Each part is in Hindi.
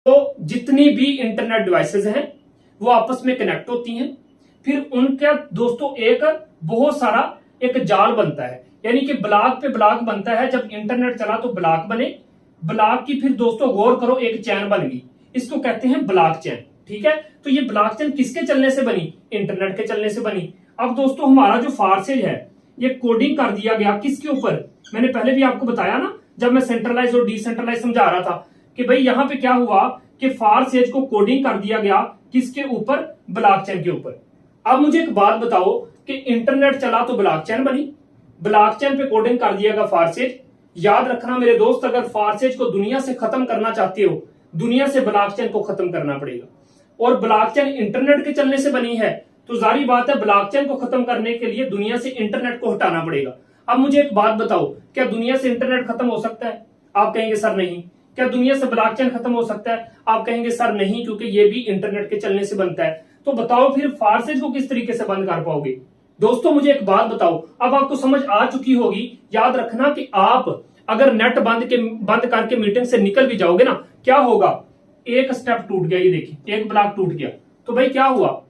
तो जितनी भी इंटरनेट डिवाइसेज हैं वो आपस में कनेक्ट होती हैं, फिर उनका दोस्तों एक बहुत सारा एक जाल बनता है, यानी कि ब्लॉक पे ब्लॉक बनता है। जब इंटरनेट चला तो ब्लॉक बने, ब्लॉक की फिर दोस्तों गौर करो एक चैन बन गई, इसको कहते हैं ब्लॉक चैन। ठीक है, तो ये ब्लॉक चैन किसके चलने से बनी? इंटरनेट के चलने से बनी। अब दोस्तों हमारा जो फारसेज है ये कोडिंग कर दिया गया किसके ऊपर? मैंने पहले भी आपको बताया ना, जब मैं सेंट्रलाइज और डिसेंट्रलाइज समझा रहा था कि भाई यहां पे क्या हुआ कि फारसेज को कोडिंग कर दिया गया किसके ऊपर? ब्लॉकचेन के ऊपर। अब मुझे एक बात बताओ कि इंटरनेट चला तो ब्लॉकचेन बनी, ब्लॉकचेन पे कोडिंग कर दिया गया फारसेज। याद रखना मेरे दोस्त, अगर फारसेज को दुनिया से खत्म करना चाहते हो, दुनिया से ब्लॉकचेन को खत्म करना पड़ेगा। और ब्लॉकचेन इंटरनेट के चलने से बनी है, तो जारी बात है ब्लॉकचेन को खत्म करने के लिए दुनिया से इंटरनेट को हटाना पड़ेगा। अब मुझे एक बात बताओ, क्या दुनिया से इंटरनेट खत्म हो सकता है? आप कहेंगे सर नहीं। क्या दुनिया से ब्लॉकचेन खत्म हो सकता है? आप कहेंगे सर नहीं, क्योंकि ये भी इंटरनेट के चलने से बनता है। तो बताओ फिर फारसेज को किस तरीके से बंद कर पाओगे? दोस्तों मुझे एक बात बताओ, अब आपको समझ आ चुकी होगी। याद रखना कि आप अगर नेट बंद करके मीटिंग से निकल भी जाओगे ना, क्या होगा? एक स्टेप टूट गया, ये देखिए एक ब्लॉक टूट गया। तो भाई क्या हुआ?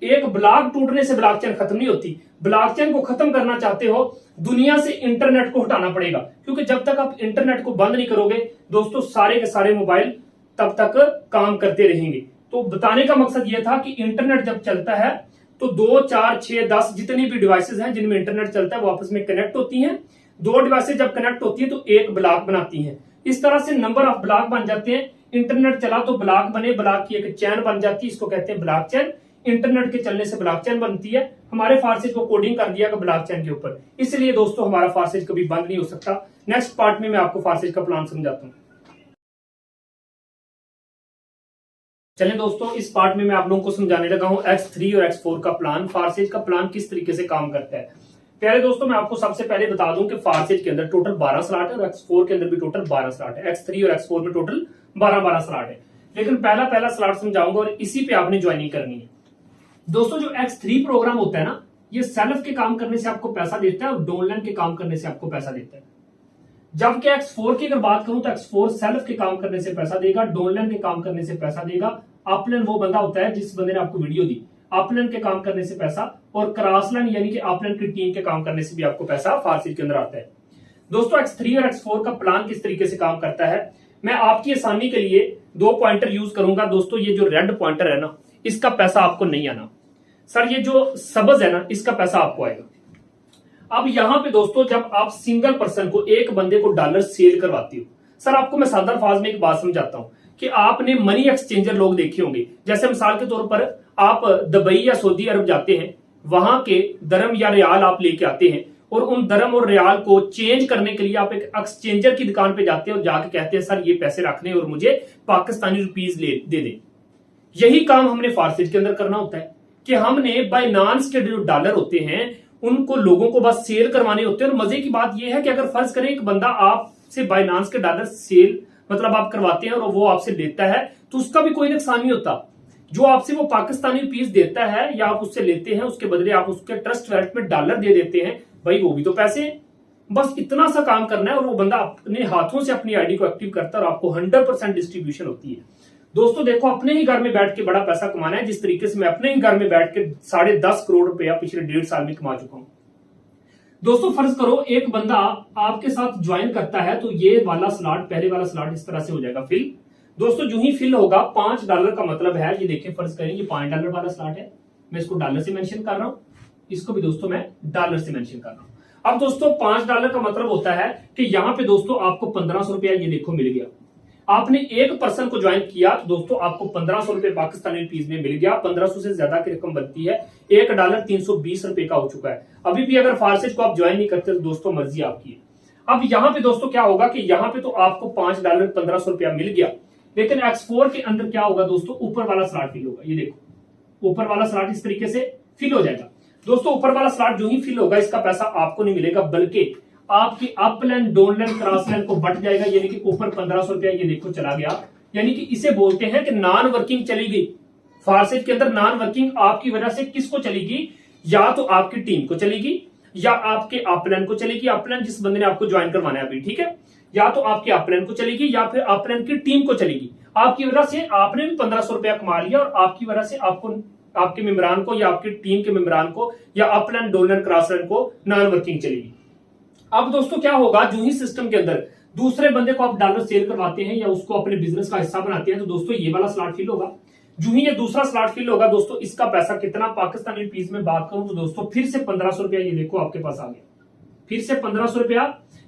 एक ब्लॉक टूटने से ब्लॉकचेन खत्म नहीं होती। ब्लॉकचेन को खत्म करना चाहते हो, दुनिया से इंटरनेट को हटाना पड़ेगा, क्योंकि जब तक आप इंटरनेट को बंद नहीं करोगे दोस्तों, सारे के सारे मोबाइल तब तक काम करते रहेंगे। तो बताने का मकसद यह था कि इंटरनेट जब चलता है तो 2, 4, 6, 10 जितनी भी डिवाइसेज हैं जिनमें इंटरनेट चलता है वो आपस में कनेक्ट होती हैं। 2 डिवाइसेज जब कनेक्ट होती है तो एक ब्लॉक बनाती हैं। इस तरह से नंबर ऑफ ब्लॉक बन जाते हैं। इंटरनेट चला तो ब्लॉक बने, ब्लॉक की एक चैन बन जाती है, इसको कहते हैं ब्लॉक चैन। इंटरनेट के चलने से ब्लॉकचेन बनती है। हमारे फारसेज को कोडिंग कर दिया ब्लॉकचेन के ऊपर, इसलिए दोस्तों हमारा फारसेज कभी बंद नहीं हो सकता। नेक्स्ट पार्ट में मैं आपको फारसेज का प्लान समझाता हूं। चलिए दोस्तों, इस पार्ट में मैं आप लोगों को समझाने लगा हूं X3 और X4 का प्लान, फारसेज का प्लान किस तरीके से काम करता है। प्यारे दोस्तों, मैं आपको सबसे पहले बता दूं कि फारसेज के अंदर टोटल 12 स्लॉट है और X4 के अंदर भी टोटल 12 स्लॉट है। X3 और X4 में टोटल 12 स्लॉट है, लेकिन पहला स्लॉट समझाऊंगा और इसी पे आपने ज्वाइनिंग करनी है। दोस्तों जो X3 प्रोग्राम होता है ना, ये सेल्फ के काम करने से आपको पैसा देता है और डाउनलाइन के काम करने से आपको पैसा देता है। जबकि X4 की अगर बात करूं तो X4 सेल्फ के काम करने से पैसा देगा, डाउनलाइन के काम करने से पैसा देगा। अपलाइन वो बंदा होता है जिस बंदे ने आपको वीडियो दी, अपलाइन के काम करने से पैसा, और क्रॉसलाइन यानी कि अपलाइन की टीम के काम करने से भी आपको पैसा फारसेज के अंदर आता है। दोस्तों X3 और X4 का प्लान किस तरीके से काम करता है, मैं आपकी आसानी के लिए 2 पॉइंटर यूज करूंगा। दोस्तों ये जो रेड पॉइंटर है ना, इसका पैसा आपको नहीं आना सर, ये जो सब्ज है ना इसका पैसा आपको आएगा। अब यहां पे दोस्तों जब आप सिंगल पर्सन को, एक बंदे को डॉलर सेल करवाती हो, सर आपको मैं सादा अल्फाज में एक बात समझाता हूं कि आपने मनी एक्सचेंजर लोग देखे होंगे। जैसे मिसाल के तौर पर आप दुबई या सऊदी अरब जाते हैं, वहां के दरम या रियाल आप लेके आते हैं और उन दरम और रियाल को चेंज करने के लिए आप एक एक्सचेंजर की दुकान पे जाते हैं और जाके कहते हैं सर ये पैसे रखने और मुझे पाकिस्तानी रुपीज दे दे। यही काम हमने फारसेज के अंदर करना होता है कि हमने बाइनांस के जो डॉलर होते हैं उनको लोगों को बस सेल करवाने होते हैं। और मजे की बात यह है कि अगर फर्ज करें एक बंदा आपसे बाइनांस के डॉलर सेल मतलब आप करवाते हैं और वो आपसे लेता है, तो उसका भी कोई नुकसान नहीं होता। जो आपसे वो पाकिस्तानी रुपीज देता है या आप उससे लेते हैं, उसके बदले आप उसके ट्रस्ट वैलेट में डॉलर दे देते हैं, भाई वो भी तो पैसे हैं। बस इतना सा काम करना है और वो बंदा अपने हाथों से अपनी आईडी को एक्टिव करता है और आपको 100% डिस्ट्रीब्यूशन होती है। दोस्तों देखो, अपने ही घर में बैठ के बड़ा पैसा कमाना है, जिस तरीके से मैं अपने ही घर में बैठ के 10.5 करोड़ रुपया पिछले 1.5 साल में कमा चुका हूं। दोस्तों फर्ज करो एक बंदा आपके साथ ज्वाइन करता है, तो ये वाला स्लॉट, पहले वाला स्लॉट इस तरह से हो जाएगा फिल। दोस्तों जो ही फिल होगा, $5 का मतलब है, ये देखिए फर्ज करें ये $5 वाला स्लॉट है, मैं इसको डॉलर से मेंशन कर रहा हूं, इसको भी दोस्तों मैं डॉलर से मेंशन कर रहा हूं। अब दोस्तों $5 का मतलब होता है कि यहां पे दोस्तों आपको 1500 रुपया ये देखो मिल गया। आपने एक पर्सन को ज्वाइन किया तो दोस्तों आपको 1500 रुपए पाकिस्तानी रुपीज में मिल गया। 1500 से ज्यादा की रकम बनती है, $1 320 रुपए का हो चुका है। अभी भी अगर फारसेज को आप ज्वाइन नहीं करते तो दोस्तों मर्जी आपकी है। अब यहाँ पे दोस्तों क्या होगा कि यहाँ पे तो आपको $5 1500 रुपया मिल गया, लेकिन X4 के अंदर क्या होगा दोस्तों, ऊपर वाला स्लॉट फिल होगा। ये देखो ऊपर वाला स्लॉट इस तरीके से फिल हो जाएगा। दोस्तों ऊपर वाला स्लॉट जो ही फिल होगा, इसका पैसा आपको नहीं मिलेगा, बल्कि आपकी अपलाइन डाउनलाइन क्रॉसलाइन को बट जाएगा। यानी कि ऊपर 1500 रुपया ये देखो चला गया, यानी कि इसे बोलते हैं कि नॉन वर्किंग चली गई। फारसेज के अंदर नॉन वर्किंग आपकी वजह से किसको चलेगी, या तो आपकी टीम को चलेगी या आपके अपलाइन को चलेगी। अपलाइन जिस बंदे ने आपको ज्वाइन करवाना है अभी, ठीक है, या तो आपके अपलाइन को चलेगी या फिर अपलाइन की टीम को चलेगी। आपकी वजह से आपने भी 1500 रुपया कमा लिया और आपकी वजह से आपको, आपके मेंबरान को या आपकी टीम के मेंबरान को या अपलाइन डोनर क्रॉसलाइन को नॉन वर्किंग चलेगी। अब दोस्तों क्या होगा, जो ही सिस्टम के अंदर दूसरे बंदे को आप डॉलर सेल करवाते हैं या उसको अपने बिजनेस का हिस्सा बनाते हैं, तो दोस्तों ये वाला स्लॉट फिल होगा। जो ही ये दूसरा स्लॉट फिल होगा दोस्तों, इसका पैसा कितना पाकिस्तानी रुपीस में बात करूं तो दोस्तों फिर से 1500 रुपया ये देखो आपके पास आ गया। फिर से 1500 रुपया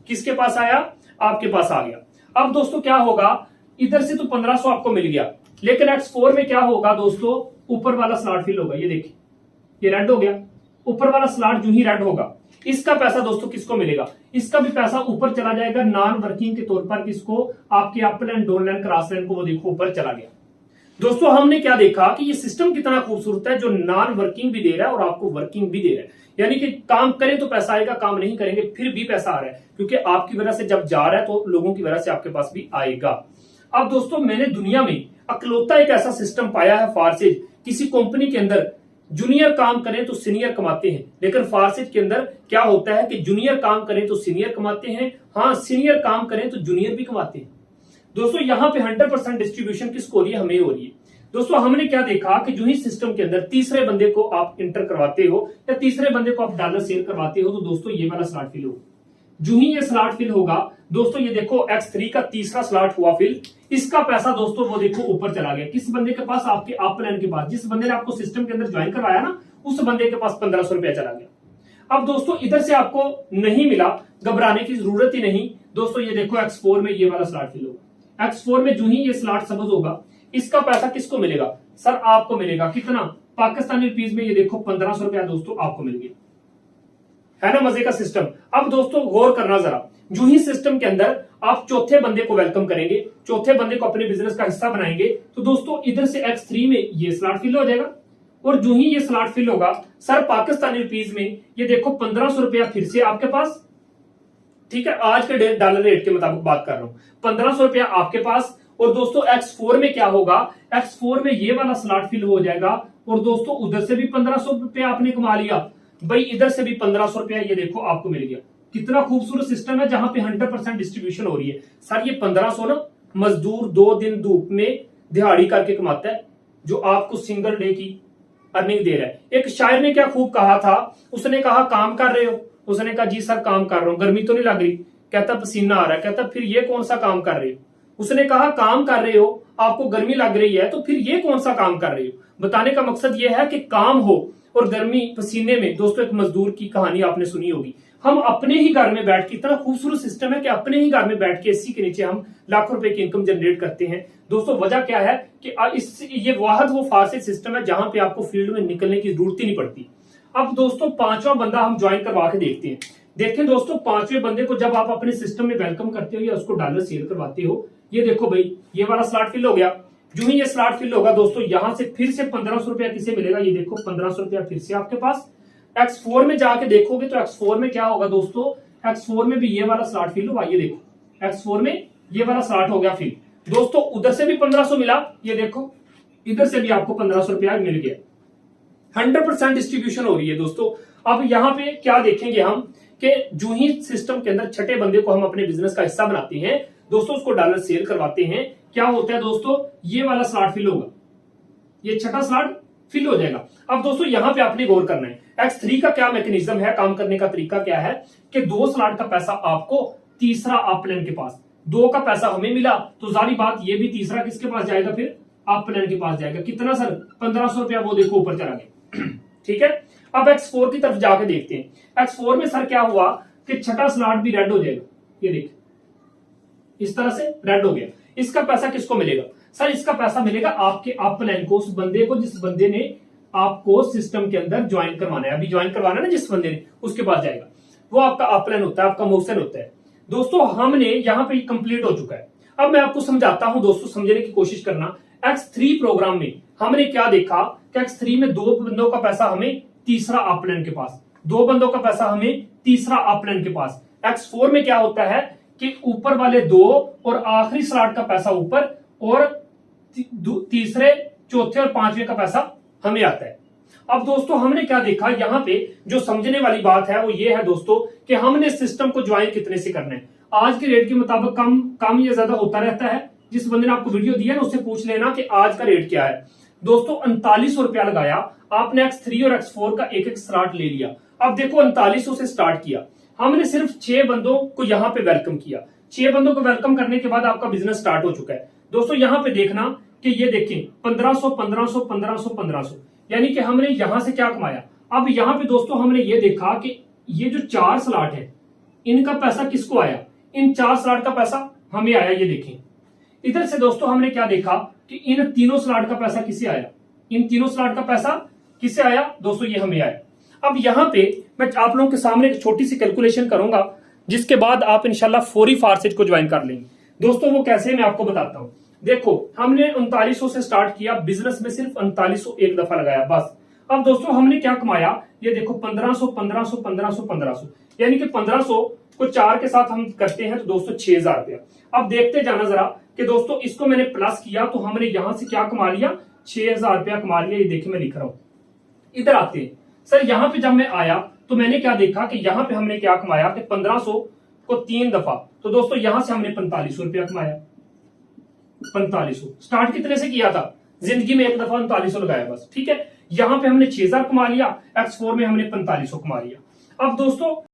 किसके पास आया, आपके पास आ गया। अब दोस्तों क्या होगा, इधर से तो 1500 आपको मिल गया, लेकिन X4 में क्या होगा दोस्तों, ऊपर वाला स्लॉट फिल होगा। ये देखिए ये रेड हो गया, ऊपर वाला स्लॉट जो ही रेड होगा, इसका पैसा दोस्तों किसको मिलेगा, इसका भी पैसा ऊपर चला जाएगा नॉन वर्किंग के तौर पर। किसको, आपके अपलाइन डाउनलाइन क्रॉसलाइन को, वो देखो ऊपर चला गया। दोस्तों हमने क्या देखा कि ये सिस्टम कितना खूबसूरत है, जो नॉन वर्किंग भी दे रहा है और आपको वर्किंग भी दे रहा है। यानी कि काम करें तो पैसा आएगा, काम नहीं करेंगे फिर भी पैसा आ रहा है, क्योंकि आपकी वजह से जब जा रहा है तो लोगों की वजह से आपके पास भी आएगा। अब दोस्तों मैंने दुनिया में अकलौता एक ऐसा सिस्टम पाया है फारसेज, किसी कंपनी के अंदर जूनियर काम करें तो सीनियर कमाते हैं, लेकिन फारसेज के अंदर क्या होता है कि जूनियर काम करें तो सीनियर कमाते हैं, हाँ सीनियर काम करें तो जूनियर भी कमाते हैं। दोस्तों यहाँ पे 100% डिस्ट्रीब्यूशन किसको हो रही है, हमें हो रही है। दोस्तों हमने क्या देखा कि जो ही सिस्टम के अंदर तीसरे बंदे को आप इंटर करवाते हो या तीसरे बंदे को आप डॉलर सेल करवाते हो, तो दोस्तों ये वाला स्लॉट फिल होगा। जो ही ये स्लॉट फिल होगा दोस्तों, ये देखो X3 का तीसरा स्लॉट हुआ फिल, इसका पैसा दोस्तों वो देखो ऊपर चला गया। किस बंदे के पास, आपके अपलाइन के पास, जिस बंदे ने आपको सिस्टम के अंदर ज्वाइन करवाया ना, उस बंदे के पास 1500 रुपया चला गया। अब दोस्तों इधर से आपको नहीं मिला, घबराने की जरूरत ही नहीं। दोस्तों ये देखो X4 में ये वाला स्लॉट फिल होगा। X4 में जो ही ये स्लॉट समझ होगा, इसका पैसा किसको मिलेगा, सर आपको मिलेगा। कितना, पाकिस्तानी रुपीस में ये देखो 1500 रुपया दोस्तों आपको मिल गया, है ना मजे का सिस्टम। अब दोस्तों गौर करना जरा, जो ही सिस्टम के अंदर आप चौथे बंदे को वेलकम करेंगे, चौथे बंदे को अपने बिजनेस का हिस्सा बनाएंगे, तो दोस्तों इधर से X3 में ये स्लॉट फिल हो जाएगा। और जो ही ये स्लॉट फिल होगा सर पाकिस्तानी रुपीस में ये देखो 1500 रुपया फिर से आपके पास, ठीक है, आज के डॉलर रेट के मुताबिक बात कर रहा हूं, 1500 रुपया आपके पास। और दोस्तों X4 में क्या होगा, X4 में ये वाला स्लॉट फिल हो जाएगा और दोस्तों उधर से भी 1500 रुपया आपने कमा लिया भाई, इधर से भी 1500 रुपया ये देखो आपको मिल गया। कितना खूबसूरत सिस्टम है जहां पे 100% डिस्ट्रीब्यूशन हो रही है। सर ये 1500 ना मजदूर 2 दिन धूप में दिहाड़ी करके कमाता है, जो आपको सिंगल डे की अर्निंग दे रहा है। एक शायर ने क्या खूब कहा था, उसने कहा काम कर रहे हो, उसने कहा जी सर काम कर रहा हूं, गर्मी तो नहीं लग रही, कहता पसीना आ रहा है, कहता फिर ये कौन सा काम कर रहे हो। उसने कहा काम कर रहे हो, आपको गर्मी लग रही है, तो फिर ये कौन सा काम कर रहे हो। बताने का मकसद ये है कि काम हो और गर्मी पसीने में। दोस्तों एक मजदूर की कहानी आपने सुनी होगी, हम अपने ही घर में बैठ के, इतना खूबसूरत सिस्टम है कि अपने ही घर में बैठ के एसी के नीचे हम लाखों रुपए की इनकम जनरेट करते हैं। दोस्तों वजह क्या है कि ये वाहद वो फारसी सिस्टम है जहां पे आपको फील्ड में निकलने की जरूरत ही नहीं पड़ती। अब दोस्तों पांचवा बंदा हम ज्वाइन करवा के देखते हैं। देखें दोस्तों, पांचवें बंदे को जब आप अपने सिस्टम में वेलकम करते हो या उसको डॉलर सेल करवाते हो, ये देखो भाई ये वाला स्लॉट फिल हो गया। जो ही ये स्लॉट फिल होगा दोस्तों, यहां से फिर से 1500 रुपया किसे मिलेगा, ये देखो 1500 रुपया फिर से आपके पास। X4 में जाके देखोगे तो X4 में क्या होगा दोस्तों, X4 में भी ये वाला स्लॉट फिल होगा। ये देखो X4 में ये वाला स्लॉट हो गया फिल। दोस्तों उधर से भी 1500 मिला, ये देखो इधर से भी आपको 1500 रुपया मिल गया। 100% डिस्ट्रीब्यूशन हो रही है दोस्तों। अब यहाँ पे क्या देखेंगे हम कि जो ही सिस्टम के अंदर छठे बंदे को हम अपने बिजनेस का हिस्सा बनाते हैं दोस्तों, उसको डॉलर सेल करवाते हैं, क्या होता है दोस्तों, ये वाला स्लॉट फिल होगा, ये छठा स्लॉट फिल हो जाएगा। अब दोस्तों यहां पे आपने गौर करना है, X3 का क्या मैकेनिज्म है, काम करने का तरीका क्या है कि 2 स्लॉट का पैसा आपको, तीसरा अपलाइन के पास, 2 का पैसा हमें मिला, तो जारी बात ये भी तीसरा किसके पास जाएगा, फिर अपलाइन के पास जाएगा। कितना सर, 1500 रुपया, वो देखो ऊपर चला गया। ठीक है, अब X4 की तरफ जाके देखते हैं। X4 में सर क्या हुआ कि छठा स्लॉट भी रेड हो जाएगा, ये देखिए इस तरह से रेड हो गया। इसका पैसा किसको मिलेगा, सर इसका पैसा मिलेगा आपके अपलाइन को, उस बंदे को जिस बंदे ने आपको सिस्टम के अंदर ज्वाइन करवाना है, अभी ज्वाइन करवाना है ना जिस बंदे ने, उसके पास जाएगा। वो आपका अपलाइन होता है, आपका मोशन होता है। दोस्तों हमने यहां पे कंप्लीट हो चुका है। अब मैं आपको समझाता हूं दोस्तों, समझने की कोशिश करना। X3 प्रोग्राम में हमने क्या देखा कि X3 में 2 बंदों का पैसा हमें, तीसरा अपलाइन के पास, 2 बंदों का पैसा हमें, तीसरा अपलाइन के पास। X4 में क्या होता है कि ऊपर वाले 2 और आखिरी स्लॉट का पैसा ऊपर, और तीसरे, चौथे और पांचवें का पैसा हमें आता है। अब दोस्तों हमने क्या देखा, यहां पे जो समझने वाली बात है वो ये है दोस्तों कि हमने सिस्टम को ज्वाइन कितने से करना है। आज के रेट के मुताबिक कम या ज्यादा होता रहता है, जिस बंदे ने आपको वीडियो दिया ना उससे पूछ लेना कि आज का रेट क्या है। दोस्तों 3900 रुपया लगाया आपने X3 और X4 का एक एक स्लॉट ले लिया। अब देखो 3900 से स्टार्ट किया हमने, सिर्फ 6 बंदों को यहाँ पे वेलकम किया। 6 बंदों को वेलकम करने के बाद आपका बिजनेस स्टार्ट हो चुका है। दोस्तों यहाँ पे देखना कि ये देखें 1500 1500 1500 1500, यानी कि हमने यहां से क्या कमाया। अब यहाँ पे दोस्तों हमने ये देखा कि ये जो 4 स्लॉट है इनका पैसा किसको आया, इन 4 स्लॉट का पैसा हमें आया। ये देखें इधर से दोस्तों हमने क्या देखा कि इन तीनों स्लॉट का पैसा किसे आया, इन तीनों स्लॉट का पैसा किसे आया दोस्तों, ये हमें आया। अब यहाँ पे मैं आप लोगों के सामने एक छोटी सी कैलकुलेशन करूंगा जिसके बाद आप इंशाल्लाह फौरी फारसेज को ज्वाइन कर लेंगे। दोस्तों वो कैसे मैं आपको बताता हूं। देखो हमने 3900 से स्टार्ट किया, बिजनेस में सिर्फ 3900 एक दफा लगाया बस। अब दोस्तों हमने क्या कमाया, ये देखो 1500 1500 1500 1500, यानी कि 1500 को 4 के साथ हम करते हैं तो दोस्तों 6000 रुपया। अब देखते जाना जरा कि दोस्तों इसको मैंने प्लस किया तो हमने यहां से क्या कमा लिया, 6000 रुपया कमा लिया। ये देखिए मैं लिख रहा हूं, इधर आते हैं सर। यहां पे जब मैं आया तो मैंने क्या देखा कि यहां पे हमने क्या कमाया कि 1500 को 3 दफा, तो दोस्तों यहां से हमने 4500 रुपया कमाया। 4500 स्टार्ट कितने से किया था, जिंदगी में एक दफा 3900 लगाया बस, ठीक है। यहां पे हमने 6000 कमा लिया, X4 में हमने 4500 कमा लिया। अब दोस्तों